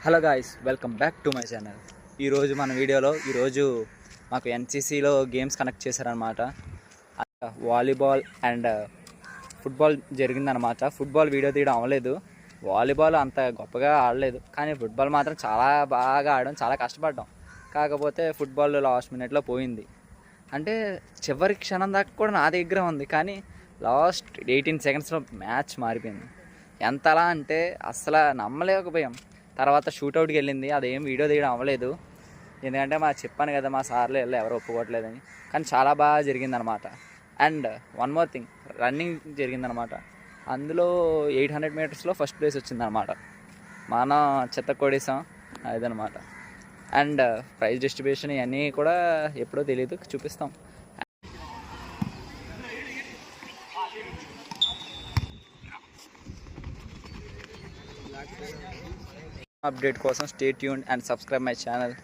Hello guys, welcome back to my channel. ఈరోజు మన వీడియోలో మాకు ఎన్సీసీలో గేమ్స్ కనెక్ట్ చేశారనమాట. వాలీబాల్ అండ్ ఫుట్బాల్ జరిగిందనమాట. ఫుట్బాల్ వీడియో తీయడం అవ్వలేదు. వాలీబాల్ అంత గొప్పగా ఆడలేదు, కానీ ఫుట్బాల్ మాత్రం చాలా బాగా ఆడడం, చాలా కష్టపడ్డాం. కాకపోతే ఫుట్బాల్ లాస్ట్ మినిట్లో పోయింది. అంటే చివరి క్షణం దాకా కూడా నా దగ్గర ఉంది, కానీ లాస్ట్ 18 సెకండ్స్లో మ్యాచ్ మారిపోయింది. ఎంతలా అంటే అసలు నమ్మలేకపోయాం. తర్వాత షూట్అవుట్కి వెళ్ళింది. అదేం వీడియో తీయడం అవ్వలేదు, ఎందుకంటే చెప్పాను కదా, మా సార్లు ఎవరు ఒప్పుకోవట్లేదని. కానీ చాలా బాగా జరిగిందనమాట. And one more thing, running జరిగిందనమాట. అందులో 800 మీటర్స్లో ఫస్ట్ ప్లేస్ వచ్చిందనమాట. మనం చెత్త కొడేసాం అదనమాట. అండ్ ప్రైజ్ డిస్ట్రిబ్యూషన్ ఇవన్నీ కూడా ఎప్పుడో తెలియదు, చూపిస్తాం. అప్డేట్ కోసం stay tuned and subscribe my channel.